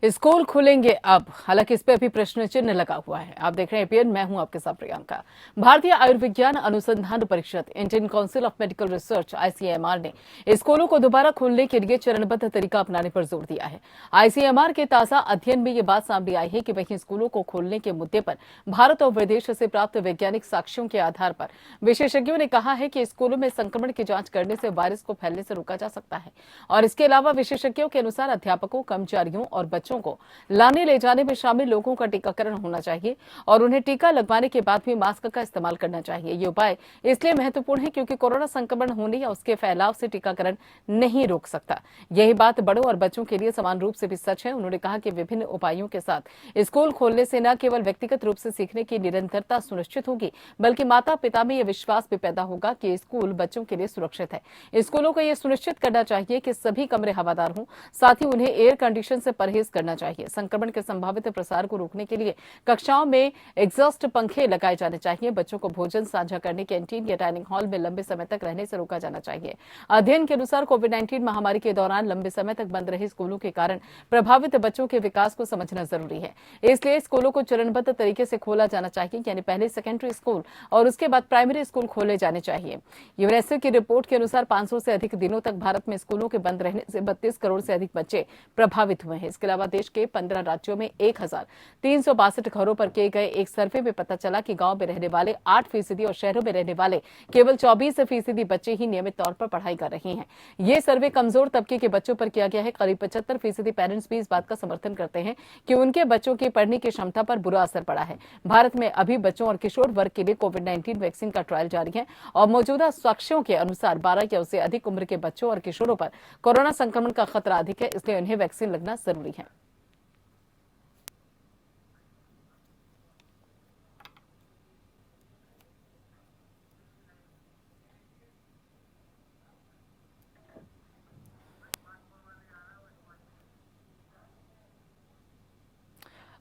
School खुलेंगे अब, हालांकि इस पे अभी प्रश्न चिन्ह लगा हुआ है। आप देख रहे हैं एपीएन, मैं हूं आपके साथ प्रियंका। भारतीय आयुर्विज्ञान अनुसंधान परिषद, Indian council of medical research ICMR ने स्कूलों को दोबारा खोलने के लिए चरणबद्ध तरीका अपनाने पर जोर दिया है। आईसीएमआर के ताजा अध्ययन में ये बात सामने आई है कि वहीं स्कूलों को खोलने के मुद्दे पर भारत और विदेश से प्राप्त वैज्ञानिक साक्ष्यों के आधार पर विशेषज्ञों ने कहा है कि स्कूलों में संक्रमण की जांच करने से वायरस को फैलने से रोका जा सकता है। और इसके अलावा विशेषज्ञों के अनुसार अध्यापकों, कर्मचारियों और बच्चों को लाने ले जाने में शामिल लोगों का टीकाकरण होना चाहिए और उन्हें टीका लगवाने के बाद भी मास्क का इस्तेमाल करना चाहिए। ये उपाय इसलिए महत्वपूर्ण है क्योंकि कोरोना संक्रमण होने या उसके फैलाव से टीकाकरण नहीं रोक सकता। यही बात बड़ों और बच्चों के लिए समान रूप से भी सच है। उन्होंने कहा कि विभिन्न उपायों के साथ स्कूल खोलने से न केवल व्यक्तिगत रूप से सीखने की निरंतरता सुनिश्चित होगी, बल्कि माता पिता में यह विश्वास भी पैदा होगा कि स्कूल बच्चों के लिए सुरक्षित है। स्कूलों को यह सुनिश्चित करना चाहिए कि सभी कमरे हवादार हों, साथ ही उन्हें एयर कंडीशन से परहेज करना चाहिए। संक्रमण के संभावित प्रसार को रोकने के लिए कक्षाओं में एग्जॉस्ट पंखे लगाए जाने चाहिए। बच्चों को भोजन साझा करने कैंटीन या डाइनिंग हॉल में लंबे समय तक रहने से रोका जाना चाहिए। अध्ययन के अनुसार कोविड-19 महामारी के दौरान लंबे समय तक बंद रहे स्कूलों के कारण प्रभावित बच्चों के विकास को समझना जरूरी है। इसलिए स्कूलों को चरणबद्ध तरीके से खोला जाना चाहिए, यानी पहले सेकेंडरी स्कूल और उसके बाद प्राइमरी स्कूल खोले जाने चाहिए। यूनेस्को की रिपोर्ट के अनुसार 500 से अधिक दिनों तक भारत में स्कूलों के बंद रहने से 32 करोड़ से अधिक बच्चे प्रभावित हुए हैं। इसके अलावा देश के 15 राज्यों में 1362 घरों पर किए गए एक सर्वे में पता चला कि गांव में रहने वाले 8% और शहरों में रहने वाले केवल 24% बच्चे ही नियमित तौर पर पढ़ाई कर रहे हैं। ये सर्वे कमजोर तबके के बच्चों पर किया गया है। करीब 75% पेरेंट्स भी इस बात का समर्थन करते हैं कि उनके बच्चों की पढ़ने की क्षमता पर बुरा असर पड़ा है। भारत में अभी बच्चों और किशोर वर्ग के लिए कोविड-19 वैक्सीन का ट्रायल जारी है और मौजूदा साक्ष्यों के अनुसार 12 या उससे अधिक उम्र के बच्चों और किशोरों पर कोरोना संक्रमण का खतरा अधिक है, इसलिए उन्हें वैक्सीन लगना जरूरी है।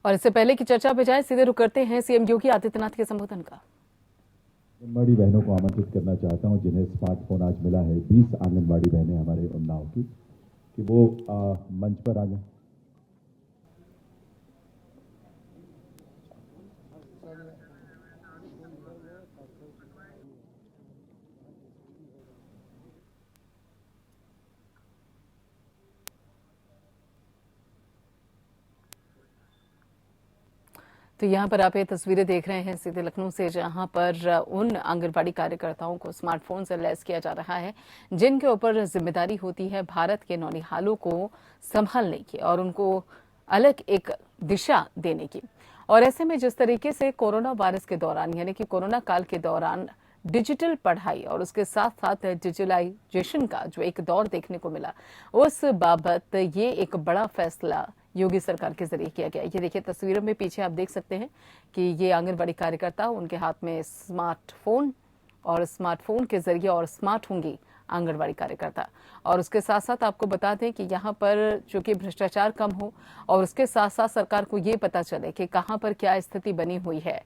और इससे पहले की चर्चा पे जाए, सीधे रुक करते हैं सीएम योगी आदित्यनाथ के संबोधन का। आंगनबाड़ी बहनों को आमंत्रित करना चाहता हूं जिन्हें स्मार्टफोन आज मिला है, 20 आंगनबाड़ी बहनें हमारे उन्नाव की, कि वो मंच पर आ जाएं। तो यहाँ पर आप ये तस्वीरें देख रहे हैं सीधे लखनऊ से, जहाँ पर उन आंगनबाड़ी कार्यकर्ताओं को स्मार्टफोन से लैस किया जा रहा है जिनके ऊपर जिम्मेदारी होती है भारत के नौनिहालों को संभालने की और उनको अलग एक दिशा देने की। और ऐसे में जिस तरीके से कोरोना वायरस के दौरान, यानी कि कोरोना काल के दौरान डिजिटल पढ़ाई और उसके साथ साथ डिजिटलाइजेशन का जो एक दौर देखने को मिला, उस बाबत ये एक बड़ा फैसला योगी सरकार के जरिए किया गया। ये देखिए तस्वीरों में पीछे आप देख सकते हैं कि ये आंगनबाड़ी कार्यकर्ता, उनके हाथ में स्मार्टफोन और स्मार्टफोन के जरिए और स्मार्ट होंगी आंगनबाड़ी कार्यकर्ता। और उसके साथ साथ आपको बता दें कि यहाँ पर चूंकि भ्रष्टाचार कम हो और उसके साथ साथ सरकार को ये पता चले कि कहाँ पर क्या स्थिति बनी हुई है,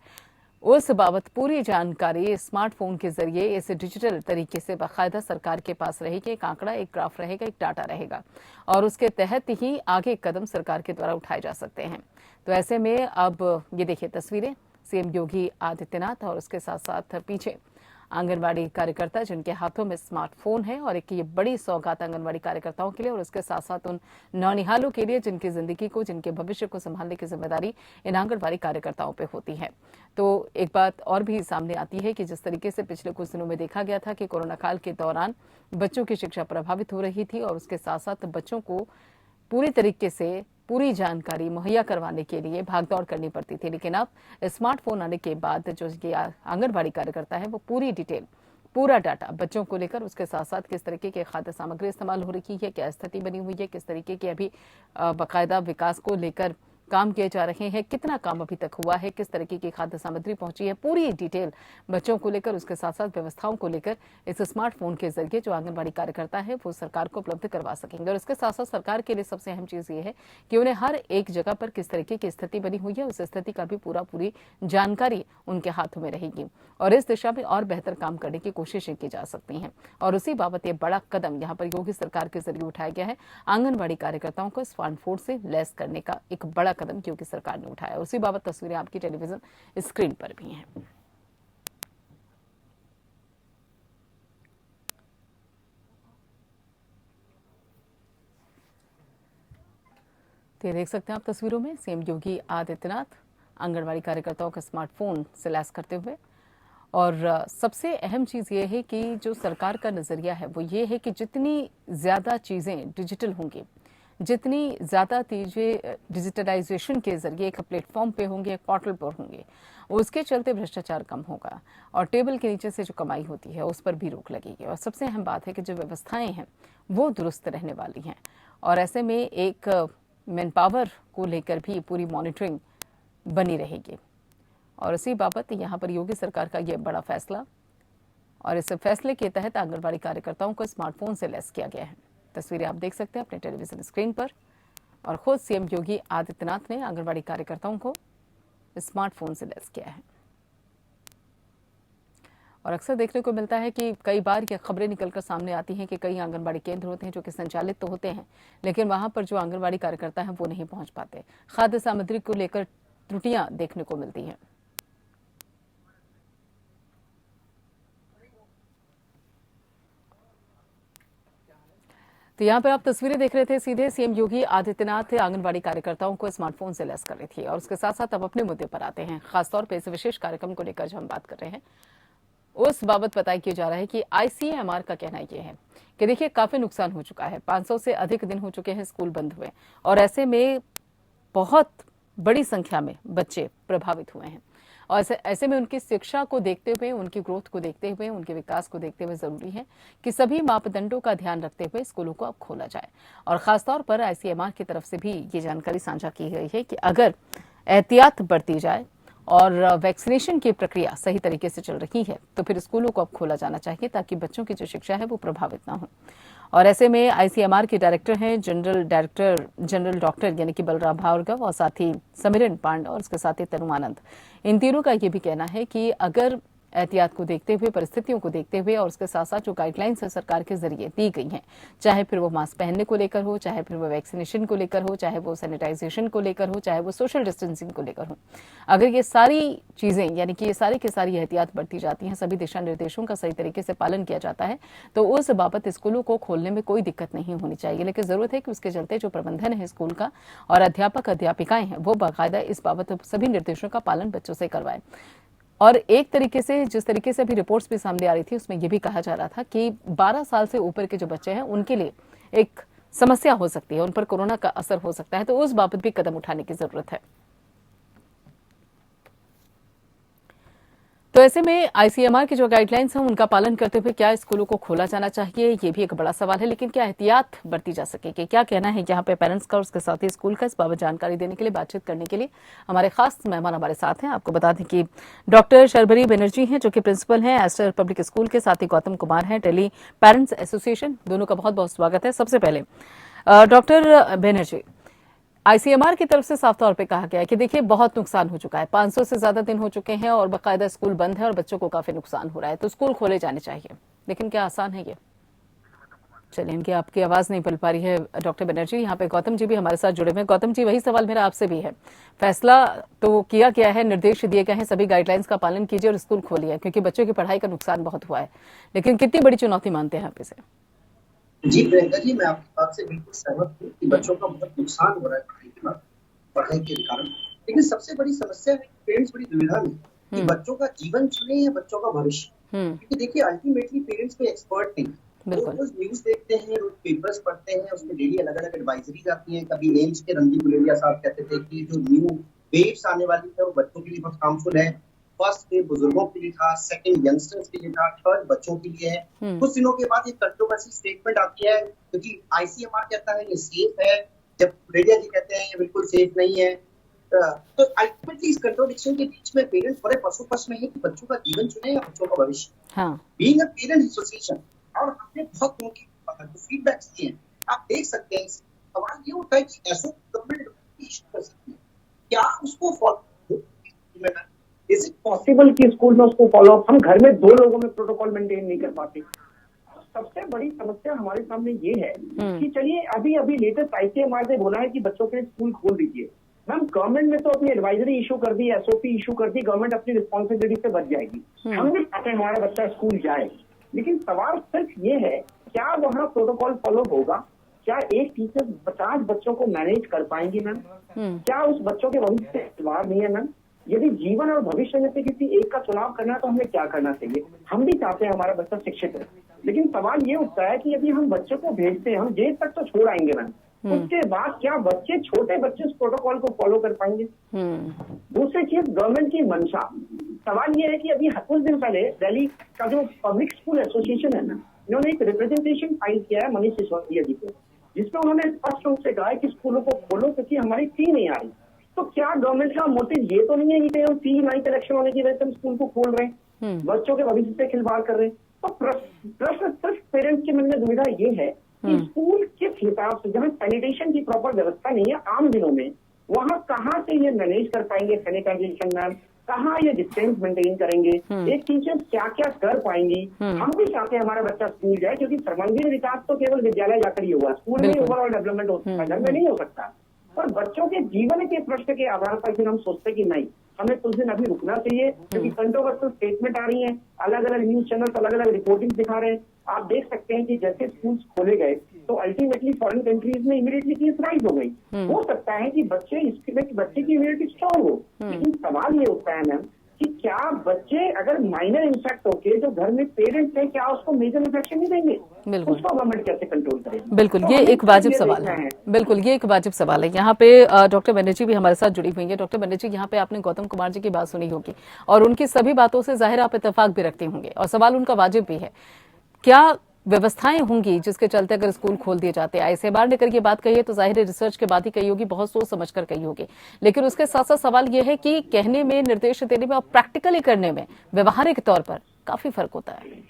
उस बाबत पूरी जानकारी स्मार्टफोन के जरिए इस डिजिटल तरीके से बाकायदा सरकार के पास रहेगी। एक आंकड़ा, एक ग्राफ रहेगा, एक डाटा रहेगा और उसके तहत ही आगे कदम सरकार के द्वारा उठाए जा सकते हैं। तो ऐसे में अब ये देखिए तस्वीरें सीएम योगी आदित्यनाथ और उसके साथ साथ पीछे आंगनबाड़ी कार्यकर्ता जिनके हाथों में स्मार्टफोन है और एक ये बड़ी सौगात आंगनबाड़ी कार्यकर्ताओं के लिए और उसके साथ साथ उन नौनिहालों के लिए जिनकी जिंदगी को, जिनके भविष्य को संभालने की जिम्मेदारी इन आंगनबाड़ी कार्यकर्ताओं पे होती है। तो एक बात और भी सामने आती है कि जिस तरीके से पिछले कुछ दिनों में देखा गया था कि कोरोना काल के दौरान बच्चों की शिक्षा प्रभावित हो रही थी और उसके साथ साथ बच्चों को पूरी तरीके से पूरी जानकारी मुहैया करवाने के लिए भागदौड़ करनी पड़ती थी, लेकिन अब स्मार्टफोन आने के बाद जो ये आंगनबाड़ी कार्यकर्ता है वो पूरी डिटेल, पूरा डाटा बच्चों को लेकर, उसके साथ साथ किस तरीके की खाद्य सामग्री इस्तेमाल हो रही है, क्या स्थिति बनी हुई है, किस तरीके की अभी बाकायदा विकास को लेकर काम किए जा रहे हैं, कितना काम अभी तक हुआ है, किस तरीके की खाद्य सामग्री पहुंची है, पूरी डिटेल बच्चों को लेकर, उसके साथ साथ व्यवस्थाओं को लेकर इस स्मार्टफोन के जरिए जो आंगनबाड़ी कार्यकर्ता है वो सरकार को उपलब्ध करवा सकेंगे। और इसके साथ साथ सरकार के लिए सबसे अहम चीज ये है कि उन्हें हर एक जगह पर किस तरीके की स्थिति बनी हुई है, उस स्थिति का भी पूरी जानकारी उनके हाथों में रहेगी और इस दिशा में और बेहतर काम करने की कोशिशें की जा सकती हैं। और उसी बाबत ये बड़ा कदम यहाँ पर योगी सरकार के जरिए उठाया गया है। आंगनबाड़ी कार्यकर्ताओं को स्मार्टफोन से लैस करने का एक बड़ा कदम योगी सरकार ने उठाया। उसी बाबत तस्वीरें आपकी टेलीविजन स्क्रीन पर भी हैं। तो ये देख सकते हैं आप तस्वीरों में सीएम योगी आदित्यनाथ आंगनबाड़ी कार्यकर्ताओं का स्मार्टफोन से लैस करते हुए। और सबसे अहम चीज़ ये है कि जो सरकार का नज़रिया है वो ये है कि जितनी ज़्यादा चीज़ें डिजिटल होंगी, जितनी ज़्यादा चीज़ें डिजिटलाइजेशन के जरिए एक प्लेटफॉर्म पे होंगे, एक पोर्टल पर होंगे, उसके चलते भ्रष्टाचार कम होगा और टेबल के नीचे से जो कमाई होती है उस पर भी रोक लगेगी। और सबसे अहम बात है कि जो व्यवस्थाएं हैं वो दुरुस्त रहने वाली हैं और ऐसे में एक मैन पावर को लेकर भी पूरी मॉनिटरिंग बनी रहेगी। और इसी बाबत यहाँ पर योगी सरकार का ये बड़ा फैसला और इस फैसले के तहत आंगनबाड़ी कार्यकर्ताओं को स्मार्टफोन से लैस किया गया है। तस्वीरें आप देख सकते हैं अपने टेलीविजन स्क्रीन पर और खुद सीएम योगी आदित्यनाथ ने आंगनबाड़ी कार्यकर्ताओं को स्मार्टफोन से लैस किया है। और अक्सर देखने को मिलता है कि कई बार ये खबरें निकलकर सामने आती हैं कि कई आंगनबाड़ी केंद्र होते हैं जो कि संचालित तो होते हैं, लेकिन वहां पर जो आंगनबाड़ी कार्यकर्ता हैं वो नहीं पहुंच पाते। खाद्य सामग्री को लेकर त्रुटियां देखने को मिलती हैं। तो यहाँ पर आप तस्वीरें देख रहे थे, सीधे सीएम योगी आदित्यनाथ आंगनबाड़ी कार्यकर्ताओं को स्मार्टफोन से लैस कर रही थी। और उसके साथ साथ अब अपने मुद्दे पर आते हैं। खासतौर पर इस विशेष कार्यक्रम को लेकर जो हम बात कर रहे हैं उस बाबत बताया किया जा रहा है कि आईसीएमआर का कहना यह है कि देखिए काफी नुकसान हो चुका है। 500 से अधिक दिन हो चुके हैं स्कूल बंद हुए और ऐसे में बहुत बड़ी संख्या में बच्चे प्रभावित हुए हैं। और ऐसे में उनकी शिक्षा को देखते हुए, उनकी ग्रोथ को देखते हुए, उनके विकास को देखते हुए जरूरी है कि सभी मापदंडों का ध्यान रखते हुए स्कूलों को अब खोला जाए। और खासतौर पर आईसीएमआर की तरफ से भी ये जानकारी साझा की गई है कि अगर एहतियात बरती जाए और वैक्सीनेशन की प्रक्रिया सही तरीके से चल रही है तो फिर स्कूलों को अब खोला जाना चाहिए ताकि बच्चों की जो शिक्षा है वो प्रभावित ना हो। और ऐसे में आईसीएमआर के डायरेक्टर हैं जनरल डॉक्टर यानी कि बलराम भार्गव और साथ ही समीरन पांडे और उसके साथ ही तनुमानंद। इन तीनों का ये भी कहना है कि अगर एहतियात को देखते हुए, परिस्थितियों को देखते हुए और उसके साथ साथ जो गाइडलाइंस है सरकार के जरिए दी गई हैं, चाहे फिर वो मास्क पहनने को लेकर हो, चाहे फिर वो वैक्सीनेशन को लेकर हो, चाहे वो सैनिटाइजेशन को लेकर हो, चाहे वो सोशल डिस्टेंसिंग को लेकर हो, अगर ये सारी चीजें यानी कि ये सारी की सारी एहतियात बरती जाती हैं, सभी दिशा निर्देशों का सही तरीके से पालन किया जाता है तो उस बाबत स्कूलों को खोलने में कोई दिक्कत नहीं होनी चाहिए। लेकिन जरूरत है कि उसके चलते जो प्रबंधन है स्कूल का और अध्यापक अध्यापिकाएं हैं वो बाकायदा इस बाबत सभी निर्देशों का पालन बच्चों से करवाएं। और एक तरीके से जिस तरीके से अभी रिपोर्ट्स भी सामने आ रही थी उसमें यह भी कहा जा रहा था कि 12 साल से ऊपर के जो बच्चे हैं उनके लिए एक समस्या हो सकती है, उन पर कोरोना का असर हो सकता है, तो उस बाबत भी कदम उठाने की जरूरत है। तो ऐसे में आईसीएमआर की जो गाइडलाइंस हैं उनका पालन करते हुए क्या स्कूलों को खोला जाना चाहिए, ये भी एक बड़ा सवाल है। लेकिन क्या एहतियात बरती जा सकेगी, क्या कहना है यहाँ पे पेरेंट्स का और उसके साथ ही स्कूल का, इस बाबत जानकारी देने के लिए, बातचीत करने के लिए हमारे खास मेहमान हमारे साथ हैं। आपको बता दें कि डॉक्टर शर्बरी बनर्जी हैं जो कि प्रिंसिपल हैं एस्टर पब्लिक स्कूल के, साथ ही गौतम कुमार हैं दिल्ली पेरेंट्स एसोसिएशन। दोनों का बहुत बहुत स्वागत है। सबसे पहले डॉक्टर बनर्जी, आईसीएमआर की तरफ से साफ तौर पे कहा गया है कि देखिए बहुत नुकसान हो चुका है, 500 से ज्यादा दिन हो चुके हैं और बाकायदा स्कूल बंद है और बच्चों को काफी नुकसान हो रहा है, तो स्कूल खोले जाने चाहिए। लेकिन क्या आसान है ये? चलिए, इनकी आपकी आवाज नहीं मिल पा रही है डॉक्टर बनर्जी। यहाँ पे गौतम जी भी हमारे साथ जुड़े हुए हैं। गौतम जी, वही सवाल मेरा आपसे भी है। फैसला तो किया गया है, निर्देश दिए गए हैं, सभी गाइडलाइंस का पालन कीजिए और स्कूल खोलिए क्योंकि बच्चों की पढ़ाई का नुकसान बहुत हुआ है, लेकिन कितनी बड़ी चुनौती मानते हैं आप इसे? जी प्रियंका जी, मैं आपकी बात से बिल्कुल सहमत हूँ कि बच्चों का बहुत नुकसान हो रहा है पढ़ाई के कारण। लेकिन सबसे बड़ी समस्या है पेरेंट्स बड़ी दुविधा में कि बच्चों का जीवन चुने या बच्चों का भविष्य। क्योंकि देखिए अल्टीमेटली पेरेंट्स कोई एक्सपर्ट नहीं, रोज न्यूज देखते हैं, रोज पेपर्स पढ़ते हैं, उसमें डेली अलग अलग एडवाइजरीज आती हैं। कभी एम्स के रणदीप गुलेरिया साहब कहते थे कि जो न्यू वेव्स आने वाली है वो बच्चों के लिए बहुत हार्मफुल है। फर्स्ट वेव बुजुर्गों के लिए था, सेकंड यंगस्टर्स के लिए था, थर्ड बच्चों के लिए है। कुछ दिनों के बाद एक कंट्रोवर्सी स्टेटमेंट आती है क्योंकि आईसीएमआर कहता है ये सेफ है, जब रेडिया जी कहते हैं ये बिल्कुल सेफ नहीं है। तो अल्टीमेटली इस कंट्रोडिक्शन के बीच में पेरेंट्स बड़े पशुपक्ष में है कि बच्चों का जीवन चुने या बच्चों का भविष्य। हाँ। बीइंग अ पेरेंट एसोसिएशन, और हमने बहुत लोगों की फीडबैक्स दिए हैं, आप देख सकते हैं। सवाल ये उठा है कि ऐसा गवर्नमेंट इशू कर सकती है, क्या उसको फॉलो, इज इट पॉसिबल कि स्कूल में उसको फॉलो अप, हम घर में 2 लोगों में प्रोटोकॉल मेंटेन नहीं कर पाते। सबसे बड़ी समस्या हमारे सामने ये है कि चलिए अभी अभी लेटेस्ट ICMR ने बोला है कि बच्चों के लिए स्कूल खोल दीजिए। मैम गवर्नमेंट ने तो अपनी एडवाइजरी इशू कर दी, SOP इशू कर दी, गवर्नमेंट अपनी रिस्पॉन्सिबिलिटी से बच जाएगी। हम भी चाहते हैं हमारा बच्चा स्कूल जाए, लेकिन सवाल सिर्फ ये है क्या वहाँ प्रोटोकॉल फॉलो होगा? क्या एक टीचर 50 बच्चों को मैनेज कर पाएंगी मैम? क्या उस बच्चों के भविष्य से खिलवाड़ नहीं है मैम? यदि जीवन और भविष्य में से किसी एक का चुनाव करना है तो हमें क्या करना चाहिए? हम भी चाहते हैं हमारा बच्चा शिक्षित है, लेकिन सवाल ये उठता है कि यदि हम बच्चों को भेजते हैं, हम जेल तक तो छोड़ आएंगे मैम, उसके बाद क्या बच्चे, छोटे बच्चे उस प्रोटोकॉल को फॉलो कर पाएंगे? दूसरी चीज गवर्नमेंट की मंशा, सवाल ये है कि अभी कुछ दिन पहले दिल्ली का जो पब्लिक स्कूल एसोसिएशन है ना, इन्होंने एक रिप्रेजेंटेशन फाइल किया है मनीष सिसोदिया जी को, जिसमें उन्होंने स्पष्ट रूप से कहा है कि स्कूलों को खोलो क्योंकि हमारी फी नहीं आ रही। तो क्या गवर्नमेंट का मोटिव ये तो नहीं है कि हम फी नहीं कलेक्शन होने की वजह से हम स्कूल को खोल रहे हैं, बच्चों के भविष्य से खिलवाड़ कर रहे हैं? तो प्रश्न सिर्फ पेरेंट्स के मन में दुविधा ये है कि स्कूल किस हिसाब से, जहाँ सैनिटेशन की प्रॉपर व्यवस्था नहीं है आम दिनों में, वहाँ कहाँ से ये मैनेज कर पाएंगे सैनिटाइजेशन मैम? कहाँ ये डिस्टेंस मेंटेन करेंगे? एक टीचर क्या क्या कर पाएंगी? हम भी चाहते हैं हमारा बच्चा स्कूल जाए, क्योंकि सर्वांगीण विकास तो केवल विद्यालय जाकर ही होगा, स्कूल में ओवरऑल डेवलपमेंट हो सकता है, घर में नहीं हो सकता। पर बच्चों के जीवन के प्रश्न के आधार पर फिर हम सोचते कि नहीं, हमें कुछ दिन अभी रुकना चाहिए, क्योंकि कंट्रोवर्शियल स्टेटमेंट आ रही हैं, अलग अलग न्यूज चैनल अलग अलग रिपोर्टिंग दिखा रहे हैं। आप देख सकते हैं कि जैसे स्कूल खोले गए तो अल्टीमेटली फॉरेन कंट्रीज में इमीडिएटली केस राइज हो गई। हो सकता है कि बच्चे की इम्यूनिटी स्ट्रॉन्ग हो, लेकिन सवाल ये उठता है मैम कि क्या बच्चे अगर माइनर इन्फेक्ट होके जो घर में पेरेंट्स हैं, क्या उसको मेजर इन्फेक्शन नहीं देंगे? उसको गवर्नमेंट कैसे कंट्रोल करेगी? बिल्कुल, ये एक वाजिब सवाल है। बिल्कुल, ये एक वाजिब सवाल है। यहाँ पे डॉक्टर बनर्जी भी हमारे साथ जुड़ी हुई है। डॉक्टर बनर्जी, यहाँ पे आपने गौतम कुमार जी की बात सुनी होगी और उनकी सभी बातों से जाहिर आप इत्तेफाक भी रखते होंगे और सवाल उनका वाजिब भी है। क्या व्यवस्थाएं होंगी जिसके चलते अगर स्कूल खोल दिए जाते हैं? ICMR ने करके बात कही है तो जाहिर है रिसर्च के बाद ही कही होगी, बहुत सोच समझ कर कही होगी, लेकिन उसके साथ साथ सवाल यह है कि कहने में, निर्देश देने में और प्रैक्टिकली करने में, व्यवहारिक तौर पर काफी फर्क होता है।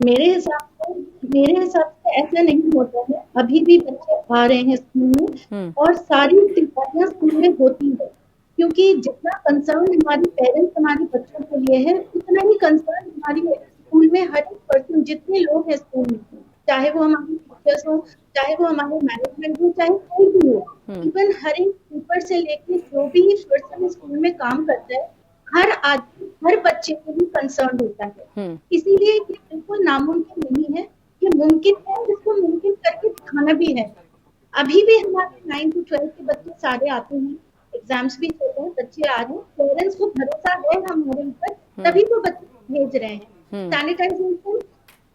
मेरे हिसाब से ऐसा नहीं होता है। अभी भी बच्चे आ रहे हैं स्कूल में और सारी तैयारियां स्कूल में होती है, क्योंकि जितना कंसर्न हमारे पेरेंट्स हमारे बच्चों के लिए है, उतना ही कंसर्न हमारी स्कूल में हर एक पर्सन, जितने लोग हैं स्कूल में, चाहे वो हमारे टीचर्स हो, चाहे वो हमारे मैनेजमेंट हो, चाहे कोई भी हो, इवन हर एक टीचर से लेके जो भी पर्सन स्कूल में काम करता है, हर आदमी, हर बच्चे को भी कंसर्न होता है। इसीलिए ये बिल्कुल नामुमकिन नहीं है, ये मुमकिन है, इसको मुमकिन करके दिखाना भी है। अभी भी हमारे 9 to 12 के बच्चे सारे आते हैं, एग्जाम्स भी चल रहे हैं, बच्चे आ रहे हैं, पेरेंट्स को भरोसा है हमारे ऊपर, तभी तो बच्चे भेज रहे हैं। सैनिटाइजेशन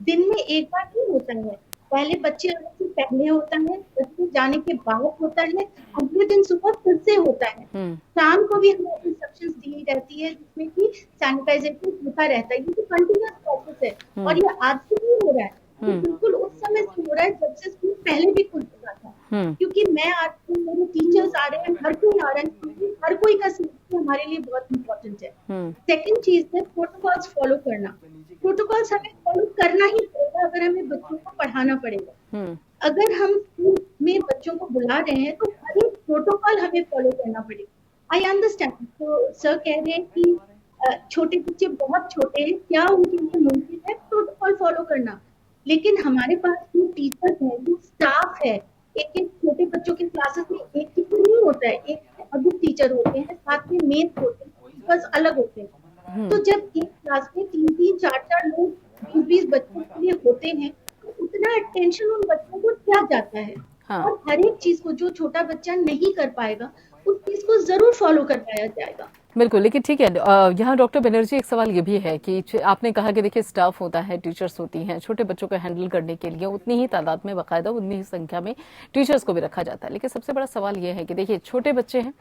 दिन में एक बार नहीं होता है, पहले बच्चे आने से पहले होता है, बच्चे जाने के बाद होता है, अगले दिन सुबह फिर से होता है, शाम को भी हमें इंस्ट्रक्शंस दी रहती है जिसमें कि सैनिटाइजेशन होता रहता है। ये तो कंटिन्यूअस प्रोसेस है और ये आज से नहीं हो रहा है, ये बिल्कुल उस समय से हो रहा है जब से स्कूल पहले भी खुल चुका था। क्योंकि मैं आती हूँ, मेरे टीचर्स आ रहे हैं, हर कोई आ रहा है, क्योंकि हर कोई का सेफ्टी हमारे लिए बहुत इंपॉर्टेंट है। सेकंड चीज है प्रोटोकॉल्स फॉलो करना। प्रोटोकॉल्स हमें फॉलो करना ही पड़ेगा अगर हमें बच्चों को पढ़ाना पड़ेगा। अगर हम स्कूल में बच्चों को बुला रहे हैं तो हर एक प्रोटोकॉल हमें फॉलो करना पड़ेगा। आई अंडरस्टैंड, तो सर कह रहे हैं कि छोटे बच्चे बहुत छोटे हैं, क्या उनके लिए मुमकिन है प्रोटोकॉल फॉलो करना? लेकिन हमारे पास जो टीचर्स हैं, जो स्टाफ है, एक छोटे बच्चों के क्लासेस में एक टीचर नहीं होता है, एक अधिक टीचर होते हैं, साथ में मेन होते हैं, बस अलग होते हैं। तो जब एक क्लास में 3-3, 4-4 लोग 20-20 बच्चों के लिए होते हैं, तो उतना अटेंशन उन बच्चों को क्या जाता है। और हर एक चीज को जो छोटा बच्चा नहीं कर पाएगा, उस चीज को जरूर फॉलो करवाया जाएगा। बिल्कुल, लेकिन ठीक है, यहाँ डॉक्टर बनर्जी एक सवाल ये भी है कि आपने कहा कि देखिए स्टाफ होता है, टीचर्स होती हैं, छोटे बच्चों को हैंडल करने के लिए उतनी ही तादाद में, बाकायदा उतनी ही संख्या में टीचर्स को भी रखा जाता है। लेकिन सबसे बड़ा सवाल ये है कि देखिए छोटे बच्चे हैं,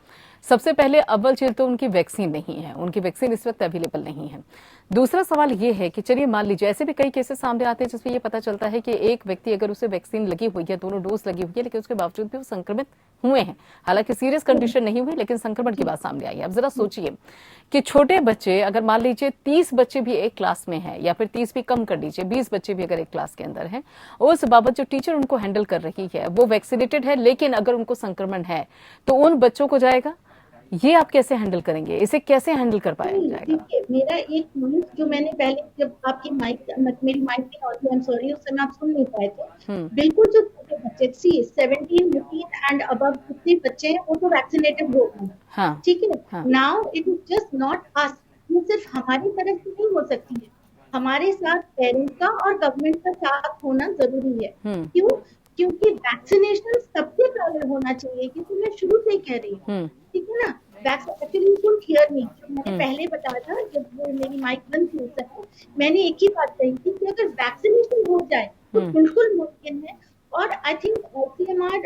सबसे पहले अव्वल चीज तो उनकी वैक्सीन नहीं है, उनकी वैक्सीन इस वक्त अवेलेबल नहीं है। दूसरा सवाल ये है कि चलिए मान लीजिए ऐसे भी कई केसेस सामने आते हैं जिसमें ये पता चलता है कि एक व्यक्ति अगर उसे वैक्सीन लगी हुई है, दोनों डोज लगी हुई है, लेकिन उसके बावजूद भी वो संक्रमित हुए हैं। हालांकि सीरियस कंडीशन नहीं हुई, लेकिन संक्रमण की बात सामने आई है। अब जरा सोचिए कि छोटे बच्चे, अगर मान लीजिए 30 बच्चे भी एक क्लास में हैं, या फिर 30 भी कम कर लीजिए, 20 बच्चे भी अगर एक क्लास के अंदर हैं, उस बाबत जो टीचर उनको हैंडल कर रही है वो वैक्सीनेटेड है, लेकिन अगर उनको संक्रमण है तो उन बच्चों को जाएगा। ये आप कैसे हैंडल करेंगे? इसे कैसे हैंडल कर पाया जाएगा? देखिए, मेरा एक पॉइंट जो मैंने पहले, जब आपकी मेरी माइक की ऑडियो, आई एम सॉरी, उस समय आप सुन नहीं पाए थे। बिल्कुल, जो छोटे बच्चे 17, 18 एंड अबव जितने बच्चे हैं वो तो वैक्सीनेटेड हो गए। हाँ, ठीक है। हाँ। Now it is just not us, ये सिर्फ हमारी तरफ से नहीं हो सकती है, हमारे साथ पेरेंट्स का और गवर्नमेंट का साथ होना जरूरी है। क्यों? क्योंकि वैक्सीनेशन सबसे पहले होना चाहिए, क्योंकि मैं शुरू से ही कह रही हूँ, ठीक है ना। एक्चुअली कुल क्लियर नहीं, जो मैंने पहले बताया था, जब वो मेरी माइक बंद थी उस समय, मैंने एक ही बात कही थी कि अगर वैक्सीनेशन हो जाए तो बिल्कुल मुमकिन है। और I think ICMR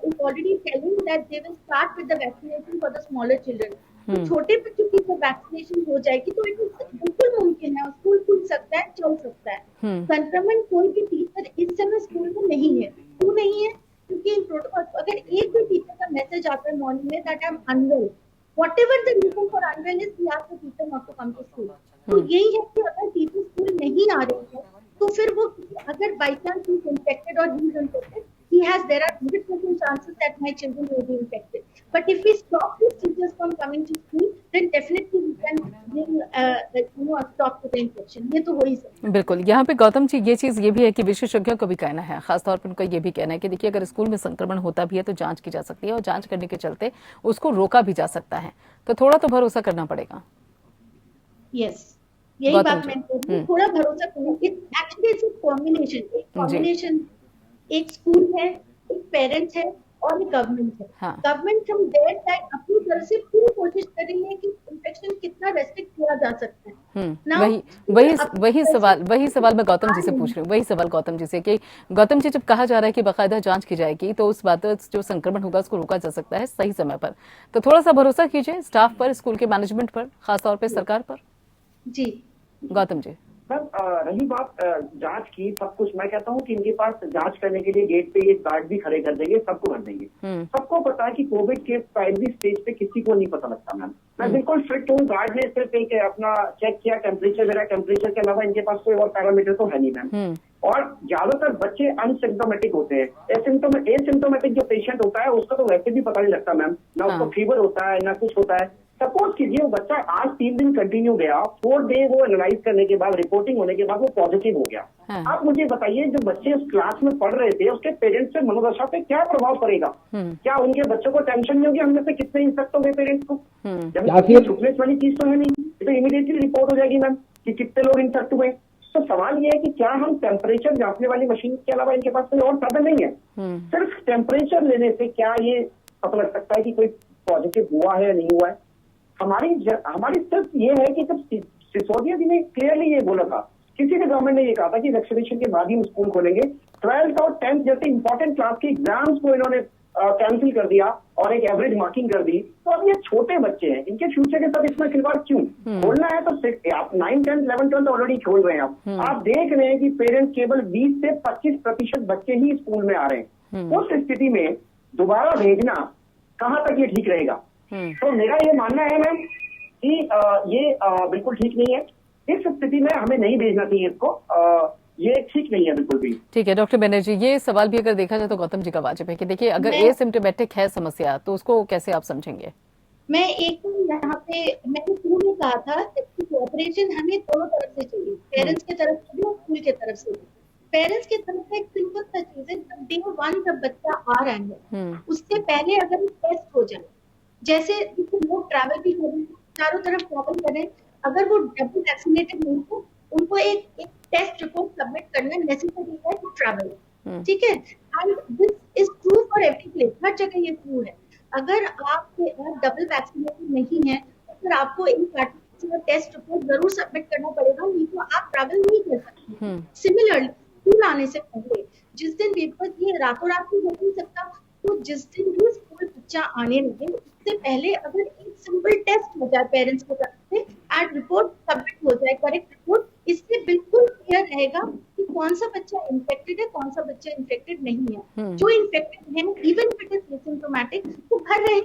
is already telling that they will start with the vaccination for the smaller children. तो छोटे बच्चों की जब वैक्सीनेशन हो जाएगी तो बिल्कुल मुमकिन है, स्कूल खुल सकता है, चल सकता है। संक्रमण कोई भी टीचर इस समय स्कूल में नहीं है। क्यों नहीं है? क्योंकि इन प्रोटोकॉल, अगर एक भी टीचर का मैसेज आता है मॉर्निंग में that I am unwell, whatever the reason for unwell is, we ask the teacher not to come to school. तो यही है कि अगर टीचर स्कूल नहीं आ रही है तो फिर वो, अगर by chance he is infected or he is infected, there are 100% chances that my children will be infected. But if we stop these teachers from coming to school, then definitely we can bring a stop to the infection. ये तो हो ही सकता है। बिल्कुल। यहाँ पे गौतम जी, ये चीज ये भी है कि विशेषज्ञों का भी कहना है, खासतौर पर उनका ये भी कहना है कि देखिए, अगर स्कूल में संक्रमण होता भी है तो जांच की जा सकती है, और जांच करने के चलते उसको रोका भी जा सकता है। तो थोड़ा तो भरोसा करना पड़ेगा। यस, यही बात मैं कह रही हूँ, थोड़ा भरोसा करो। एक्चुअली इट्स कॉम्बिनेशन, एक स्कूल है, एक पेरेंट्स है और एक गवर्नमेंट है। गवर्नमेंट फ्रॉम देयर साइड अपनी तरफ से पूरी कोशिश कर रही है कि इंफेक्शन कितना रेस्ट्रिक्ट किया जा सकता है। वही सवाल मैं गौतम जी से पूछ रही हूँ, वही सवाल गौतम जी से कि गौतम जी, जब कहा जा रहा है कि बाकायदा जांच की जाएगी तो उस बात जो संक्रमण होगा उसको रोका जा सकता है सही समय पर, तो थोड़ा सा भरोसा कीजिए स्टाफ पर, स्कूल के मैनेजमेंट पर, खासतौर पर सरकार पर। जी गौतम जी। मैम, रही बात जांच की, सब कुछ मैं कहता हूँ कि इनके पास जांच करने के लिए गेट पे एक गार्ड भी खड़े कर देंगे, सबको कर देंगे। सबको पता है कि कोविड के प्राइमरी स्टेज पे किसी को नहीं पता लगता। मैम, मैं बिल्कुल स्ट्रिक्ट हूँ। गार्ड ने सिर्फ एक अपना चेक किया टेम्परेचर वगैरह, टेम्परेचर के अलावा इनके पास कोई और पैरामीटर तो है नहीं मैम। और ज्यादातर बच्चे अनसिम्टोमेटिक होते हैं। एसिम्टोमेटिक जो पेशेंट होता है उसका तो वैसे भी पता नहीं लगता मैम, ना उसको फीवर होता है ना कुछ होता है। सपोज कीजिए वो बच्चा आज 3 दिन कंटिन्यू गया, 4 डे वो एनालाइज करने के बाद, रिपोर्टिंग होने के बाद वो पॉजिटिव हो गया। आप मुझे बताइए, जो बच्चे उस क्लास में पढ़ रहे थे उसके पेरेंट्स से मनोदशा पे क्या प्रभाव पड़ेगा? क्या उनके बच्चों को टेंशन नहीं होगी हम में से कितने इंफेक्ट हो गए पेरेंट्स को? जब छुपने वाली चीज तो है नहीं, तो इमीडिएटली रिपोर्ट हो जाएगी मैम कि कितने लोग इंफेक्ट हुए। तो सवाल ये है कि क्या हम टेम्परेचर जांचने वाली मशीन के अलावा इनके पास कोई और साधन नहीं है? सिर्फ टेम्परेचर लेने से क्या ये पता लग सकता है कि कोई पॉजिटिव हुआ है या नहीं हुआ है? हमारी सिर्फ ये है कि जब सिसोदिया जी ने क्लियरली ये बोला था, किसी भी गवर्नमेंट ने ये कहा था कि वैक्सीनेशन के बाद ही हम स्कूल खोलेंगे, 12th और 10th जैसे इंपॉर्टेंट क्लास के एग्जाम्स को इन्होंने कैंसिल कर दिया और एक एवरेज मार्किंग कर दी। तो अब ये छोटे बच्चे हैं, इनके फ्यूचर के साथ इसमें खिलवाड़ क्यों? खोलना है तो आप 9, 10, 11, 12 ऑलरेडी खोल रहे हैं। आप देख रहे हैं कि पेरेंट्स केवल 20 से 25% बच्चे ही स्कूल में आ रहे हैं। उस स्थिति में दोबारा भेजना कहाँ तक ये ठीक रहेगा? तो मेरा ये मानना है मैम कि ये बिल्कुल ठीक नहीं है। इस स्थिति में हमें नहीं भेजना चाहिए इसको, ये ठीक नहीं है बिल्कुल भी। ठीक है डॉक्टर बनर्जी, ये सवाल भी अगर देखा जाए तो गौतम जी का वाजिब है कि देखिए, अगर एसिम्प्टोमेटिक है समस्या तो उसको कैसे आप समझेंगे? मैं एक तो यहाँ पे मैंने शुरू में कहा था कि कोऑपरेशन हमें दोनों तरफ से चाहिए, पेरेंट्स की तरफ से भी और स्कूल की तरफ से भी। पेरेंट्स की तरफ से एक सिंपल सा चीज है, जब डे 1 जब बच्चा आ रहा है उससे पहले अगर टेस्ट हो जाए, जैसे लोग ट्रैवल भी करें, चारों तरफ ट्रैवल करें, अगर वो डबल वैक्सीनेटेड नहीं हो उनको एक टेस्ट रिपोर्ट सबमिट करना नेसेसरी है टू ट्रैवल। ठीक है, and this is true for every place, हर जगह ये ट्रू है। अगर आप डबल वैक्सीनेटेड नहीं है तो फिर आपको एक पार्टिकुलर टेस्ट रिपोर्ट जरूर सबमिट करना पड़ेगा, नहीं तो आप ट्रैवल नहीं कर सकते। सिमिलरली स्कूल आने से पहले, जिस दिन पेपर ये रातों रात में हो नहीं सकता, तो जिस दिन भी स्कूल बच्चा आने लगे उससे पहले अगर एक सिंपल टेस्ट हो जाए पेरेंट्स की तरफ से एंड रिपोर्ट सबमिट हो जाए, करेक्ट रिपोर्ट, इससे बिल्कुल क्लियर रहेगा कि कौन सा बच्चा इन्फेक्टेड है, कौन सा बच्चा इन्फेक्टेड नहीं है। जो इन्फेक्टेड है, even if it is asymptomatic, वो घर रहे,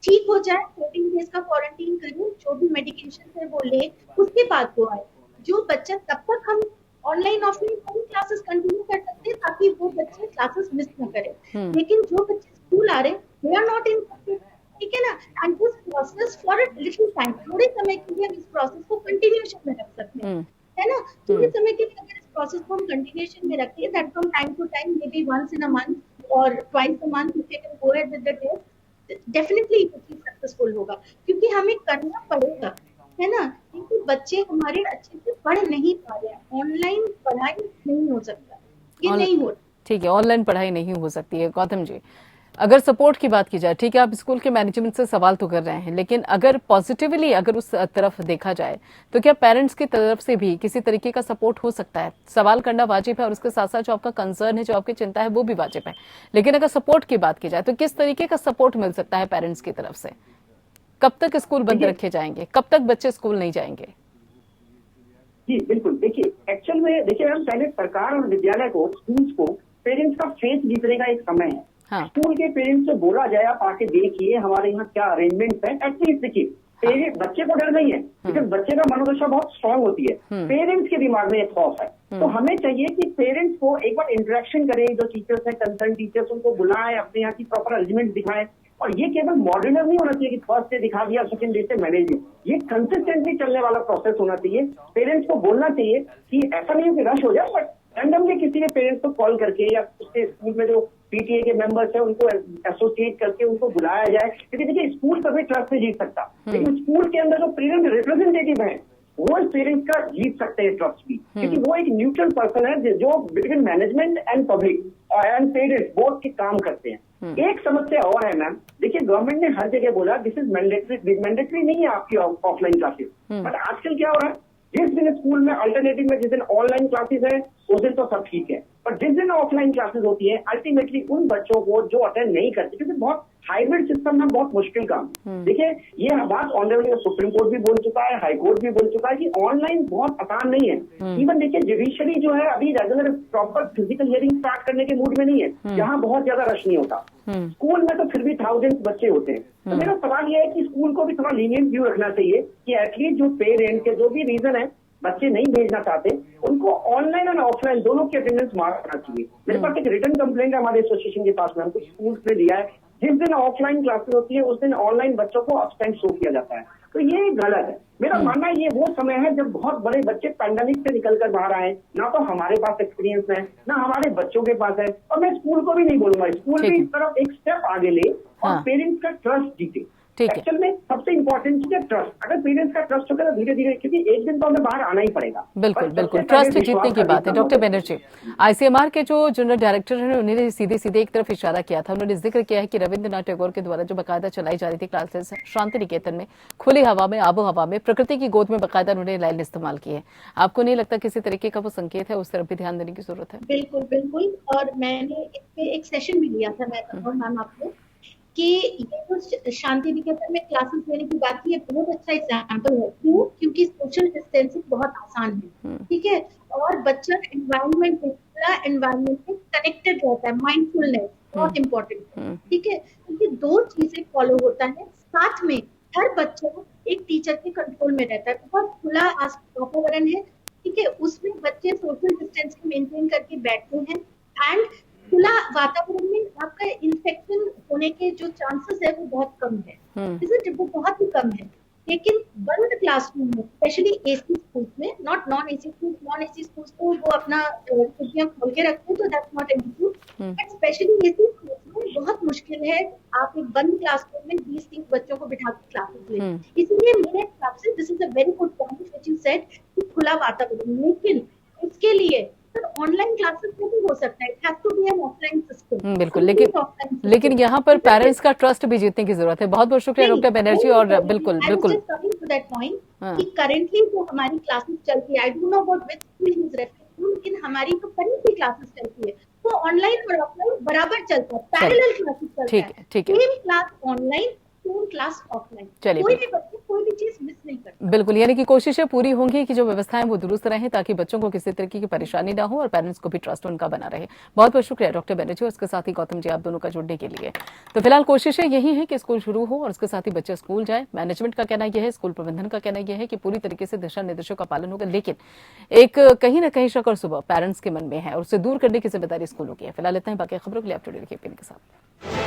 ठीक हो जाए, 14 डेज का क्वारंटीन करें, जो भी मेडिकेशन है वो ले, उसके बाद वो आए। जो बच्चा, तब तक हम ऑनलाइन ऑफलाइन क्लासेस कंटिन्यू कर सकते हैं ताकि वो बच्चे क्लासेस मिस न करें। लेकिन जो बच्चे स्कूल आ रहे हैं, दे आर नॉट इन्फेक्टेड, ठीक है ना। And this process for a little time, थोड़े समय के लिए हम इस प्रोसेस को कंटिन्यूएशन में रख सकते हैं, है ना। थोड़े समय के लिए अगर इस प्रोसेस को हम कंटिन्यूएशन में रखते हैं, that from time to time, maybe once in a month और twice a month, if you can go ahead with the test, definitely it will be successful होगा, क्योंकि हमें करना पड़ेगा, है ना। क्योंकि बच्चे हमारे अच्छे से पढ़ नहीं पा रहे हैं, ऑनलाइन पढ़ाई नहीं हो सकता, ये नहीं हो। ठीक है, ऑनलाइन पढ़ाई नहीं हो सकती है। गौतम जी, अगर सपोर्ट की बात की जाए, ठीक है, आप स्कूल के मैनेजमेंट से सवाल तो कर रहे हैं, लेकिन अगर पॉजिटिवली अगर उस तरफ देखा जाए तो क्या पेरेंट्स की तरफ से भी किसी तरीके का सपोर्ट हो सकता है? सवाल करना वाजिब है और उसके साथ साथ जो आपका कंसर्न है, जो आपकी चिंता है, वो भी वाजिब है, लेकिन अगर सपोर्ट की बात की जाए तो किस तरीके का सपोर्ट मिल सकता है पेरेंट्स की तरफ से? कब तक स्कूल बंद रखे जाएंगे? कब तक बच्चे स्कूल नहीं जाएंगे? जी बिल्कुल, देखिए एक्चुअल में देखिए मैम, पहले सरकार और विद्यालय को, स्कूल्स को पेरेंट्स का फेस जीतने का एक समय है। हाँ। स्कूल के पेरेंट्स से बोला जाए, आप आके देखिए हमारे यहाँ क्या अरेंजमेंट है, एटलीस्ट देखिए। बच्चे को डर नहीं है, लेकिन बच्चे का मनोदशा बहुत स्ट्रांग होती है, पेरेंट्स के दिमाग में एक खौफ है। तो हमें चाहिए कि पेरेंट्स को एक बार इंटरेक्शन करें, जो टीचर्स हैं, कंसर्न टीचर्स, उनको बुलाएं, अपने यहाँ की प्रॉपर अरेंजमेंट दिखाएं। और ये केवल मॉड्यूलर नहीं होना चाहिए कि फर्स्ट डे दिखा दिया, सेकंड डे से मैनेज, ये कंसिस्टेंटली चलने वाला प्रोसेस होना चाहिए। पेरेंट्स को बोलना चाहिए कि ऐसा नहीं हो कि रश हो जाए, बट रैंडमली किसी के पेरेंट्स को कॉल करके या उसके स्कूल में जो पीटीए के मेंबर्स हैं उनको एसोसिएट करके उनको बुलाया जाए। क्योंकि देखिए स्कूल कभी ट्रस्ट नहीं जीत सकता, लेकिन स्कूल के अंदर जो पेरेंट रिप्रेजेंटेटिव है वो इस पेरेंट्स का जीत सकते हैं ट्रस्ट भी, क्योंकि वो एक न्यूट्रल पर्सन है जो between management and public and parents both के काम करते हैं। एक समस्या और है मैम, देखिए गवर्नमेंट ने हर जगह बोला दिस इज मैंडेटरी नहीं है आपकी ऑफलाइन क्लासेस, बट आजकल क्या हो रहा है, जिस दिन स्कूल में अल्टरनेटिव में जिस दिन ऑनलाइन क्लासेस है उस दिन तो सब ठीक है, पर जिस दिन ऑफलाइन क्लासेस होती है अल्टीमेटली उन बच्चों को जो अटेंड नहीं करते, क्योंकि बहुत हाइब्रिड सिस्टम में बहुत मुश्किल काम है। देखिए ये बात ऑनरेबल सुप्रीम कोर्ट भी बोल चुका है, हाई कोर्ट भी बोल चुका है कि ऑनलाइन बहुत आसान नहीं है। इवन देखिए जुडिशरी जो है अभी regular proper physical hearing start करने के मूड में नहीं है, जहाँ बहुत ज्यादा रश नहीं होता। स्कूल में तो फिर भी थाउजेंड्स बच्चे होते हैं। तो मेरा सवाल यह है कि स्कूल को भी थोड़ा लीनियंट व्यू रखना चाहिए कि एटलीस्ट जो पेरेंट के जो भी रीजन है बच्चे नहीं भेजना चाहते, उनको ऑनलाइन और ऑफलाइन दोनों की अटेंडेंस मारना चाहिए। मेरे पास एक रिटर्न कंप्लेंट है हमारे एसोसिएशन के पास में, हमको स्कूल ने लिया है, जिस दिन ऑफलाइन क्लासेस होती है उस दिन ऑनलाइन बच्चों को अब्सेंट शो किया जाता है, तो ये गलत है। मेरा मानना है ये वो समय है जब बहुत बड़े बच्चे पैंडेमिक से निकल कर बाहर आए, ना तो हमारे पास एक्सपीरियंस है ना हमारे बच्चों के पास है, और मैं स्कूल को भी नहीं बोलूंगा, स्कूल भी इस तरफ एक स्टेप आगे ले और पेरेंट्स का ट्रस्ट जीते। एक्चुअल में सबसे इंपॉर्टेंट चीज है ट्रस्ट। अगर पेरेंट्स का ट्रस्ट होगा तो धीरे धीरे, क्योंकि एक दिन तो हमें बाहर आना ही पड़ेगा। बिल्कुल बिल्कुल, ट्रस्ट जीतने की बात है। डॉक्टर बनर्जी, आईसीएमआर के जो जनरल डायरेक्टर हैं उन्होंने सीधे सीधे एक तरफ इशारा किया था, उन्होंने जिक्र किया है कि रविंद्रनाथ टैगोर के द्वारा जो बाकायदा चलाई जा रही थी क्लासेस शांति निकेतन में, खुली हवा में, आबो हवा में, प्रकृति की गोद में बाकायदा उन्होंने लाइन इस्तेमाल की है। आपको नहीं लगता किसी तरीके का वो संकेत है, उस तरफ भी ध्यान देने की जरूरत है? बिल्कुल बिल्कुल, और मैंने इस पे एक सेशन भी लिया था, मैं बताऊँ मैम आपको कि ये जो शांति निकेतन में क्लासेस लेने की बात की, बहुत अच्छा एग्जाम्पल है। क्यों? क्योंकि सोशल डिस्टेंसिंग बहुत आसान है, ठीक है, और बच्चा एनवायरनमेंट में कनेक्टेड रहता है, माइंडफुलनेस बहुत इंपॉर्टेंट है, ठीक है। क्योंकि दो चीजें फॉलो होता है साथ में, हर बच्चा एक टीचर के कंट्रोल में रहता है, बहुत खुला वातावरण है, ठीक है, उसमें बच्चे सोशल डिस्टेंसिंग मेंटेन करके बैठते हैं, एंड खुला वातावरण में आपका इन्फेक्शन होने के जो चांसेस है वो बहुत कम है, वो बहुत ही कम है। लेकिन बंद क्लासरूम में, स्पेशली एसी स्कूल में, नॉन एसी स्कूल्स को वो अपना खिड़कियां खोल के रखते हैं, तो that's not an issue, but specially AC school में बहुत मुश्किल है आप एक बंद क्लासरूम में 20-30 बच्चों को बिठा के क्लासेस लें। इसलिए मेरे हिसाब से this is a very good point which you said कि खुला वातावरण, लेकिन उसके लिए ऑनलाइन क्लासेस में भी हो सकता है, it has to be an offline system. बिल्कुल, लेकिन यहाँ पर पेरेंट्स का ट्रस्ट भी जीतने की जरूरत है। बहुत बहुत शुक्रिया डॉक्टर बनर्जी। और बिल्कुल बिल्कुल दैट पॉइंट कि करेंटली जो हमारी क्लासेस चलती है, I don't know about which school he is referring to, लेकिन हमारी जो करेंटली क्लासेस चलती है वो ऑनलाइन और ऑफलाइन बराबर चलता है, पैरेलल क्लासेस चलता है, ठीक है, same class online, same class offline, कोई भी बच्चे कोई भी चीज मिस नहीं करता। बिल्कुल, यानी कि कोशिशें पूरी होंगी कि जो व्यवस्थाएं वो दुरुस्त रहें ताकि बच्चों को किसी तरीके की परेशानी ना हो और पेरेंट्स को भी ट्रस्ट उनका बना रहे। बहुत बहुत शुक्रिया डॉक्टर बनर्जी और इसके साथ ही गौतम जी आप दोनों का जुड़ने के लिए। तो फिलहाल कोशिशें यही है कि स्कूल शुरू हो और उसके साथ ही बच्चे स्कूल जाए। मैनेजमेंट का कहना यह है, स्कूल प्रबंधन का कहना यह है कि पूरी तरीके से दिशा निर्देशों का पालन होगा, लेकिन एक कहीं ना कहीं शक और सुबह पेरेंट्स के मन में है और उसे दूर करने की जिम्मेदारी स्कूलों की है। फिलहाल इतना ही, बाकी खबरों के लिए आप जुड़े रहिए एपीएन के साथ।